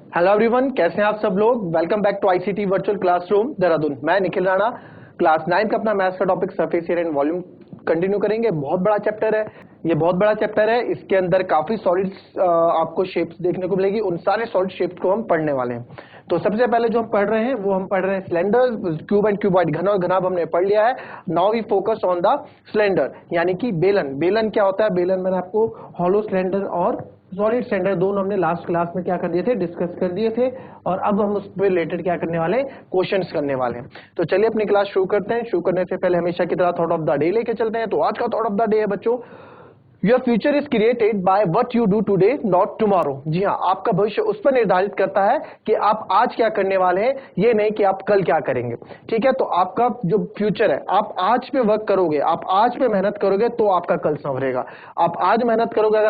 Hello everyone, कैसे हैं आप सब लोग। Welcome back to ICT virtual classroom Dehradun. मैं निखिल राणा, क्लास 9 का अपना मैथ्स का topic surface area and volume continue करेंगे। बहुत बड़ा चैप्टर है ये, बहुत बड़ा चैप्टर है। इसके अंदर काफी सॉलिड्स आपको शेप्स देखने को मिलेगी। उन सारे सॉलिड शेप्स को हम पढ़ने वाले हैं। तो सबसे पहले जो हम पढ़ रहे हैं वो हम पढ़ रहे हैं सिलेंडर, क्यूब एंड क्यूबॉइड, घन और घनाभ हमने पढ़ लिया है। Now we focus on the cylinder, यानी कि बेलन। बेलन क्या होता है? बेलन मैंने आपको हॉलो सिलेंडर और सॉलिड सिलेंडर दोनों हमने लास्ट क्लास में क्या कर दिए थे, डिस्कस कर दिए थे। और अब हम उस पर रिलेटेड क्या करने वाले हैं, क्वेश्चंस करने वाले हैं। तो चलिए अपनी क्लास शुरू करते हैं। शुरू करने से पहले हमेशा की तरह थॉट ऑफ द डे लेके चलते हैं। तो आज का थॉट ऑफ द डे है बच्चों, your future is created by what you do today not tomorrow. जी हाँ, आपका भविष्य उस पर निर्धारित करता है कि आप आज क्या करने वाले हैं, ये नहीं कि आप कल क्या करेंगे। ठीक है, तो आपका जो फ्यूचर है, आप आज पे वर्क करोगे, आप आज पे मेहनत करोगे तो आपका कल संवरेगा। आप आज मेहनत करोगे, अगर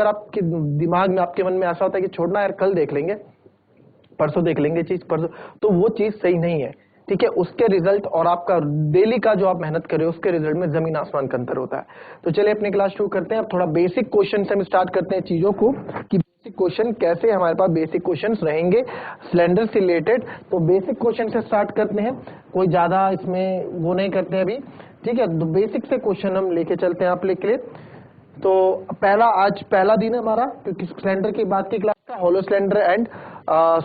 आपके दिमाग में, आपके मन में ऐसा होता है कि छोड़ना यार, कल देख लेंगे, परसों देख लेंगे चीज, परसों, तो वो चीज सही नहीं है। ठीक है, उसके रिजल्ट और आपका डेली का जो आप मेहनत कर रहे हो उसके रिजल्ट में जमीन आसमान का अंतर होता है। तो चलिए अपनी क्लास शुरू करते हैं। अब थोड़ा बेसिक क्वेश्चन से हम स्टार्ट करते हैं चीजों को, कि बेसिक क्वेश्चन कैसे, हमारे पास बेसिक क्वेश्चन रहेंगे सिलेंडर से रिलेटेड। तो बेसिक क्वेश्चन से स्टार्ट करते हैं, कोई ज्यादा इसमें वो नहीं करते हैं अभी। ठीक है, तो बेसिक से क्वेश्चन हम लेके चलते हैं आप लोग के लिए। तो आज पहला दिन है हमारा, क्योंकि सिलेंडर की बात की क्लास का, hollow cylinder and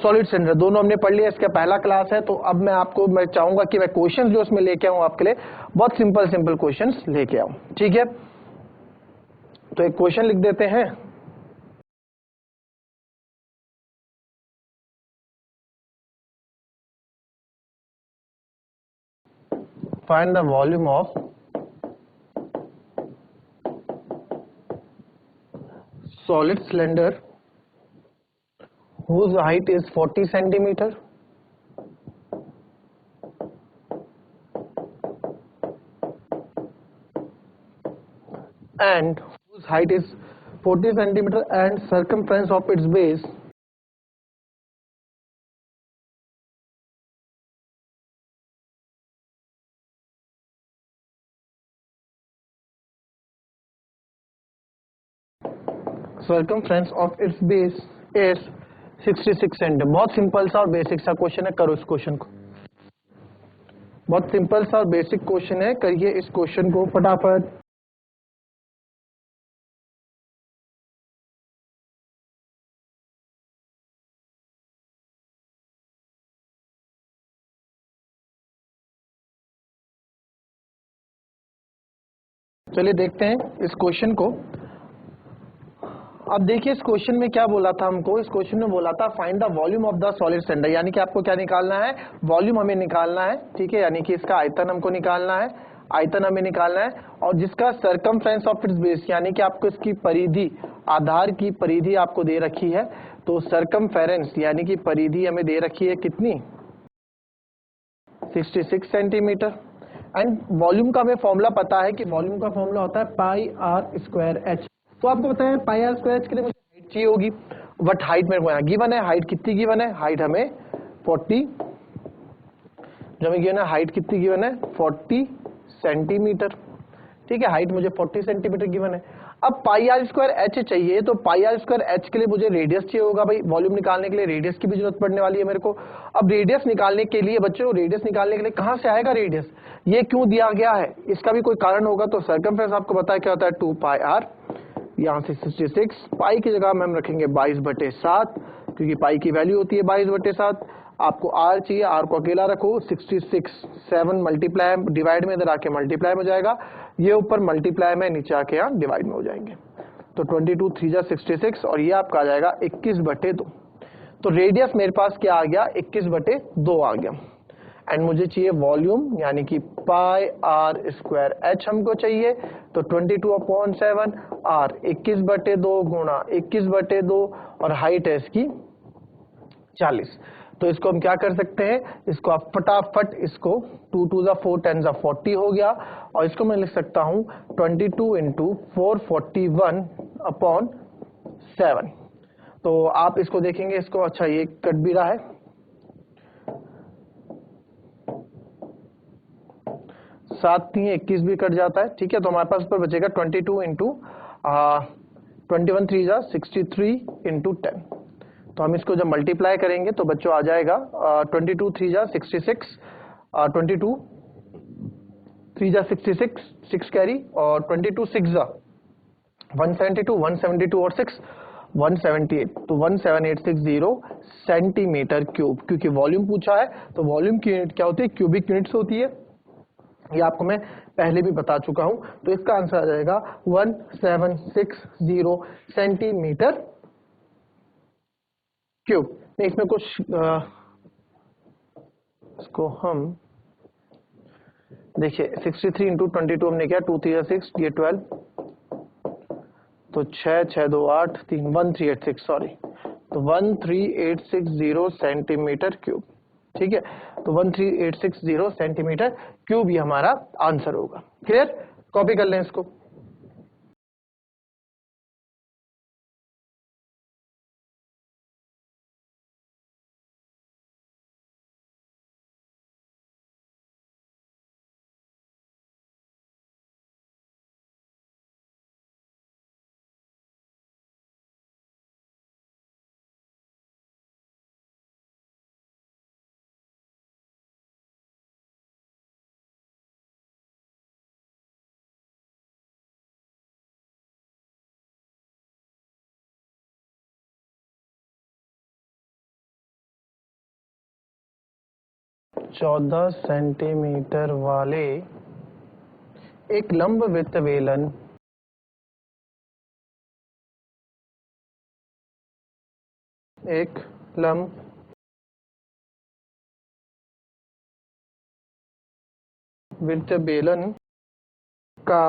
solid cylinder दोनों हमने पढ़ लिया। इसका पहला क्लास है। तो अब मैं चाहूंगा कि मैं क्वेश्चंस जो उसमें लेके आऊं आपके लिए, बहुत सिंपल क्वेश्चंस लेके आऊं। ठीक है, तो एक क्वेश्चन लिख देते हैं। Find the volume of solid cylinder whose height is 40 centimeter and whose height is 40 centimeter and circumference of its base is 66 centimetre. बहुत सिंपल सा और बेसिक सा क्वेश्चन है, करो इस क्वेश्चन को। बहुत सिंपल सा और बेसिक क्वेश्चन है, करिए इस क्वेश्चन को फटाफट। चलिए देखते हैं इस क्वेश्चन को। अब देखिए इस क्वेश्चन में क्या बोला था हमको। इस क्वेश्चन में बोला था find the volume of the solid cylinder, यानी कि आपको क्या निकालना है, वॉल्यूम हमें निकालना है। ठीक है, यानी कि इसका आयतन हमको निकालना है, आयतन हमें निकालना है। और जिसका सरकमफ्रेंस ऑफ इट्स बेस, यानी कि आपको इसकी परिधि, आधार की परिधि आपको दे रखी है। तो सरकमफेरेंस यानी कि परिधि हमें दे रखी है कितनी, 66 सेंटीमीटर। एंड वॉल्यूम का हमें फॉर्मूला पता है कि वॉल्यूम का फॉर्मूला होता है पाई आर स्क्वायर एच। तो आपको पता है पाई आर स्क्वायर एच के लिए मुझे हाइट चाहिए होगी, बट हाइट मेरे को यहाँ गिवन है। हाइट कितनी गिवन है? हाइट हमें 40, जो हमें गिवन है हाइट कितनी गिवन है, 40 सेंटीमीटर। ठीक है, हाइट मुझे 40 सेंटीमीटर गिवन है। अब पाई आर स्क्वायर एच चाहिए, तो पाई आर स्क्वायर एच के लिए मुझे रेडियस चाहिए होगा। भाई वॉल्यूम निकालने के लिए रेडियस की भी जरूरत पड़ने वाली है मेरे को। अब रेडियस निकालने के लिए बच्चों, रेडियस निकालने के लिए कहां से आएगा रेडियस, ये क्यों दिया गया है, इसका भी कोई कारण होगा। तो सर्कमफ्रेंस आपको पता है क्या होता है, 2 पाई आर। यहाँ से 66, पाई की जगह में हम रखेंगे 22/7, क्योंकि पाई की वैल्यू होती है 22/7। आपको आर चाहिए, आर को अकेला रखो, 66 7 मल्टीप्लाई डिवाइड में इधर आके मल्टीप्लाई में हो जाएगा, ये ऊपर मल्टीप्लाई में, नीचे आके यहाँ डिवाइड में हो जाएंगे। तो 22 3 66 और ये आपका आ जाएगा 21/2। तो रेडियस मेरे पास क्या आ गया, 21/2 आ गया। एंड मुझे चाहिए वॉल्यूम, यानी कि पाई आर स्क्वायर एच हमको चाहिए। तो 22/7 आर 21/2 गुणा 21/2 और हाइट है इसकी 40। तो इसको हम क्या कर सकते हैं, इसको आप फटाफट, इसको 2 2 4 10 40 हो गया। और इसको मैं लिख सकता हूं 22 × 441/7। तो आप इसको देखेंगे, इसको अच्छा ये कट भी रहा है, 7 3 21 भी कट जाता है। ठीक है, तो हमारे पास पर बचेगा 22 × 21 3 63 × 10। तो हम इसको जब मल्टीप्लाई करेंगे तो बच्चों आ जाएगा 22 3 जा 66, 22 3 जा 66, 6 कैरी, और 22 6 जा 172, 172 और 6 178, तो 17860 सेंटीमीटर क्यूब। क्योंकि वॉल्यूम पूछा है तो वॉल्यूम की यूनिट क्या होती है, क्यूबिक यूनिट्स होती है, ये आपको मैं पहले भी बता चुका हूं। तो इसका आंसर आ जाएगा 1760 सेंटीमीटर क्यूब। इसमें कुछ इसको हम देखिए 63 इंटू 22 हमने किया, 2 3 6, ये 12, तो 6 6 2 8 3 1386, सॉरी, तो 13860 सेंटीमीटर क्यूब। ठीक है, तो 13860 सेंटीमीटर क्यूब ये हमारा आंसर होगा। क्लियर, कॉपी कर लें इसको। चौदह सेंटीमीटर वाले एक लंबवृत्त बेलन एक लंबवृत्त बेलन का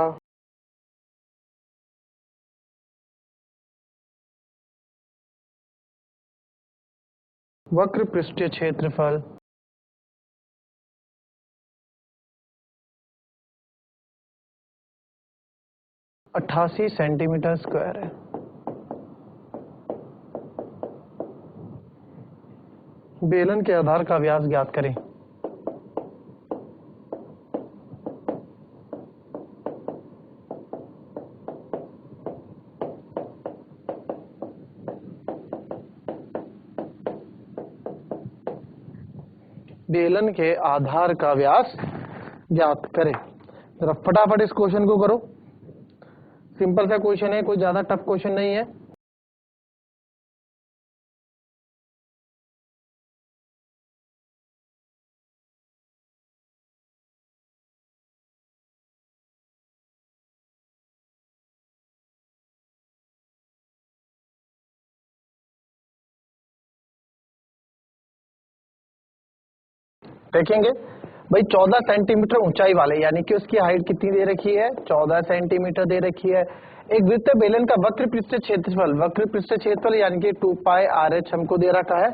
वक्र पृष्ठीय क्षेत्रफल 88 सेंटीमीटर स्क्वायर है। बेलन के आधार का व्यास ज्ञात करें। बेलन के आधार का व्यास ज्ञात करें। जरा फटाफट इस क्वेश्चन को करो, सिंपल सा क्वेश्चन है, कोई ज्यादा टफ क्वेश्चन नहीं है। देखेंगे भाई 14 सेंटीमीटर ऊंचाई वाले, यानी कि उसकी हाइट कितनी दे रखी है, 14 सेंटीमीटर दे रखी है। एक वृत्त बेलन का वक्र पृष्ठ क्षेत्रफल, वक्र पृष्ठ क्षेत्रफल यानी कि 2 पाई RH हमको दे रखा है।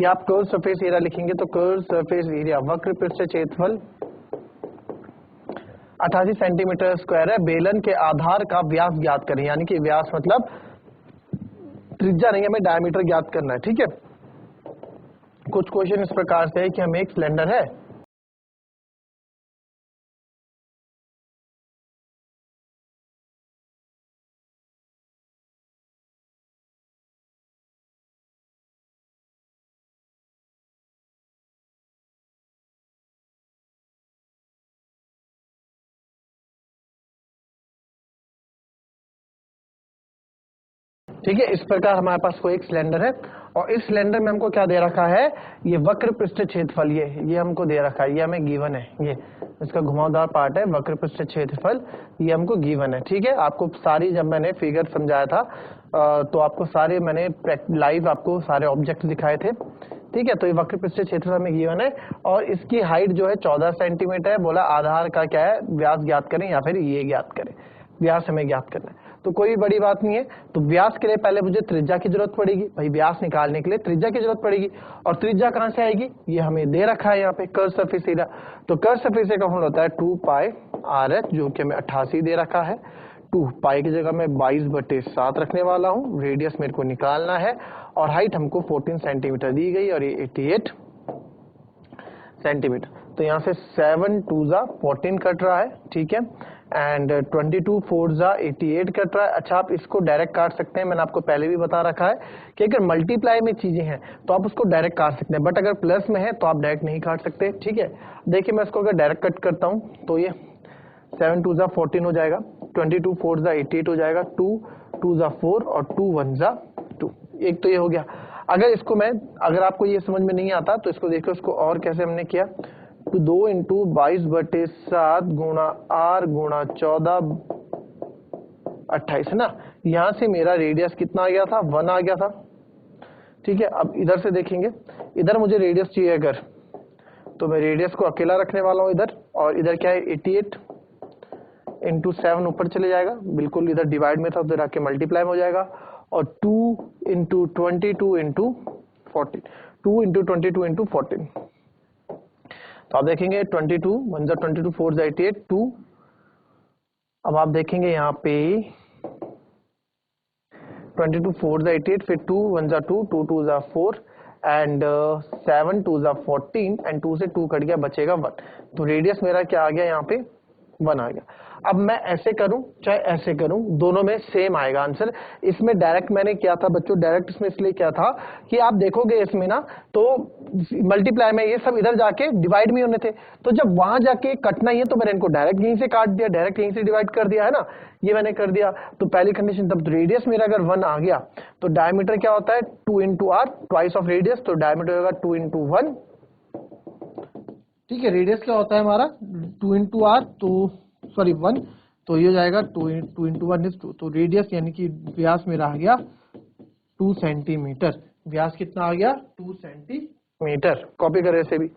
या आप कर्व सरफेस एरिया लिखेंगे तो कर्व सरफेस एरिया वक्र पृष्ठ क्षेत्रफल 88 सेंटीमीटर स्क्वायर है। बेलन के आधार का व्यास ज्ञात करें, यानी कि व्यास मतलब त्रिज्या नहीं, हमें डायमीटर ज्ञात करना है। ठीक है, कुछ क्वेश्चन इस प्रकार से है कि हमें एक सिलेंडर है, ठीक है, इस प्रकार हमारे पास कोई एक सिलेंडर है और इस सिलेंडर में हमको क्या दे रखा है, ये वक्र पृष्ठ क्षेत्रफल, ये हमको दे रखा है, ये हमें गिवन है, ये इसका घुमावदार पार्ट है वक्र पृष्ठ क्षेत्रफल, ये हमको गिवन है। ठीक है, आपको सारी जब मैंने फिगर समझाया था तो आपको सारे मैंने लाइव आपको सारे ऑब्जेक्ट दिखाए थे। ठीक है, तो ये वक्र पृष्ठ क्षेत्रफल में गिवन है और इसकी हाइट जो है 14 सेंटीमीटर है। बोला आधार का क्या है, व्यास ज्ञात करें या फिर ये ज्ञात करें, व्यास हमें ज्ञात करना है। तो कोई बड़ी बात नहीं है। तो व्यास के लिए पहले मुझे त्रिज्या की जरूरत पड़ेगी, भाई व्यास निकालने के लिए त्रिज्या की जरूरत पड़ेगी, और त्रिज्या कहां से आएगी, ये हमें दे रखा है यहाँ पे कर्व सरफेस एरिया। तो कर्व सरफेस एरिया का फॉर्मूला होता है 2 पाई RH, जो कि हमें 88 दे रखा है। 2 पाई की जगह मैं 22/7 रखने वाला हूँ, रेडियस मेरे को निकालना है, और हाइट हमको 14 सेंटीमीटर दी गई और ये 88 सेंटीमीटर। तो यहाँ से 7 2 जा 14 कट रहा है। ठीक है, एंड 22 4 जा 88 कट रहा है। अच्छा, आप इसको डायरेक्ट काट सकते हैं, मैंने आपको पहले भी बता रखा है कि अगर मल्टीप्लाई में चीजें हैं तो आप उसको डायरेक्ट काट सकते हैं, बट अगर प्लस में है तो आप डायरेक्ट नहीं काट सकते। ठीक है, देखिए मैं इसको अगर डायरेक्ट कट करता हूं तो ये 7 2 जा 14 हो जाएगा, 22 4 जा 88 हो जाएगा, 2 2 जा 4 और 2 1 जा 2। एक तो ये हो गया। अगर इसको मैं, अगर आपको ये समझ में नहीं आता तो इसको देखो, इसको और कैसे हमने किया, तो 2 इंटू 22/7 गुणा r गुणा 14 28 है ना। यहां से मेरा रेडियस कितना आ गया था, 1 आ गया था। ठीक है, अब इधर से देखेंगे, इधर मुझे रेडियस चाहिए अगर, तो मैं रेडियस को अकेला रखने वाला हूं इधर, और इधर क्या है 88 इंटू 7 ऊपर चले जाएगा, बिल्कुल इधर डिवाइड में था उधर आके मल्टीप्लाई में हो जाएगा, और 2 इंटू 22 इंटू 14, 2 इंटू 22 इंटू 14। तो आप देखेंगे 22 1 जा 22 4 जा 88 2। अब आप देखेंगे यहाँ पे 22 4 जा 88, फिर 2 1 जा 2 2 2 जा 4 एंड 7 2 जा 14 एंड 2 से 2 कट गया, बचेगा 1। तो रेडियस मेरा क्या आ गया यहाँ पे, 1 आ गया। अब मैं ऐसे करूं चाहे ऐसे करूं, दोनों में सेम आएगा आंसर। इसमें डायरेक्ट मैंने किया था बच्चों, डायरेक्ट इसमें इसलिए क्या था कि आप देखोगे इसमें ना तो मल्टीप्लाई में ये सब इधर जाके डिवाइड में होने थे, तो जब वहां जाके कटना ही है तो मैंने इनको डायरेक्ट यहीं से काट दिया, डायरेक्ट यहीं से डिवाइड कर दिया है ना, ये मैंने कर दिया। तो पहली कंडीशन, तब रेडियस मेरा अगर 1 आ गया तो डायमीटर क्या होता है 2 into R, twice of radius, तो डायमीटर होगा 2 इंटू 1। ठीक है, रेडियस क्या होता है हमारा 2 इंटू आर, तो सॉरी 1, तो ये हो जाएगा 2 इंटू 1 इज 2। तो रेडियस यानी कि व्यास मेरा आ गया 2 सेंटीमीटर। व्यास कितना आ गया 2 सेंटीमीटर। कॉपी करें इसे भी।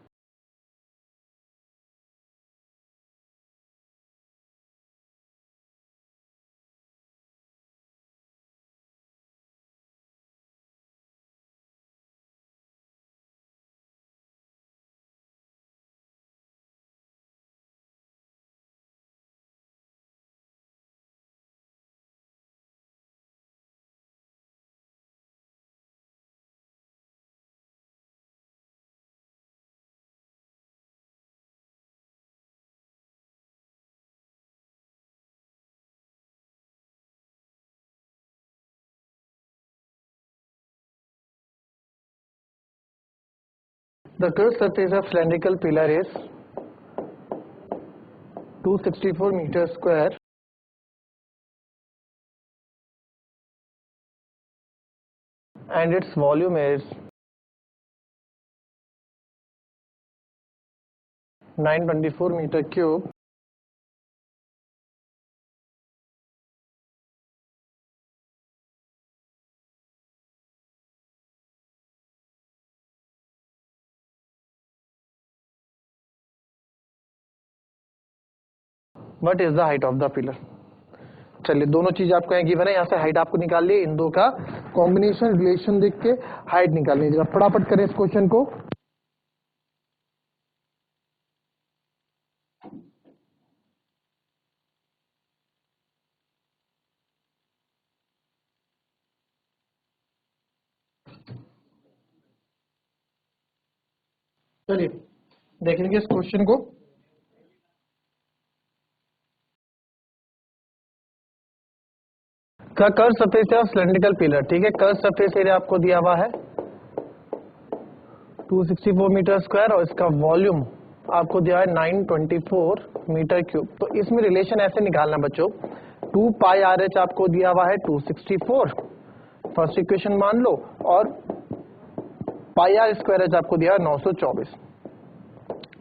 The curved surface of cylindrical pillar is 264 meters square and its volume is 924 meter cube. What is the height of the pillar? चलिए, दोनों चीज आपको यहाँ गिवन है, यहाँ से हाइट आपको निकाल लिए, इन दो का कॉम्बिनेशन रिलेशन देख के हाइट निकालनी है। फटाफट करें इस क्वेश्चन को। चलिए देखेंगे इस क्वेश्चन को। Curve surface of cylindrical pillar, ठीक है, कर्व सरफेस एरिया आपको दिया हुआ है 264 मीटर स्क्वायर और इसका वॉल्यूम आपको दिया है 924 मीटर क्यूब। तो इसमें रिलेशन ऐसे निकालना बच्चों, 2 पाई आर एच आपको दिया हुआ है 264, फर्स्ट इक्वेशन मान लो, और पाई आर स्क्वायर एच आपको दिया है 924।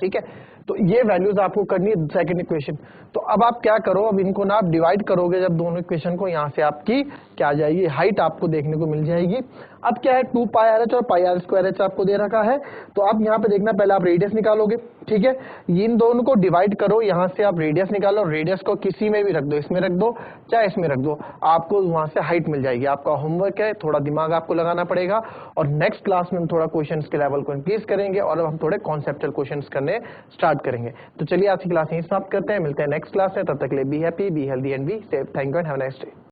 ठीक है, तो ये वैल्यूज आपको करनी है सेकंड इक्वेशन। तो अब आप क्या करो, अब इनको ना आप डिवाइड करोगे जब दोनों इक्वेशन को, यहां से आपकी क्या आ जाएगी, हाइट आपको देखने को मिल जाएगी। अब क्या है 2 पाई आर एच और पाई आर स्क्वायर एच आपको दे रखा है, तो आप यहाँ पे देखना, पहले आप रेडियस निकालोगे। ठीक है, इन दोनों को डिवाइड करो, यहां से आप रेडियस निकालो, रेडियस को किसी में भी रख दो, इसमें रख दो चाहे इसमें रख दो, आपको वहां से हाइट मिल जाएगी। आपका होमवर्क है, थोड़ा दिमाग आपको लगाना पड़ेगा, और नेक्स्ट क्लास में हम थोड़ा क्वेश्चन के लेवल को इंक्रीज करेंगे और हम थोड़े कॉन्सेप्चुअल क्वेश्चन करने स्टार्ट करेंगे। तो चलिए आज की क्लास यहीं समाप्त करते हैं, मिलते हैं नेक्स्ट क्लास में, तब तक के लिए be happy, be healthy and be safe. Thank you and have a nice day.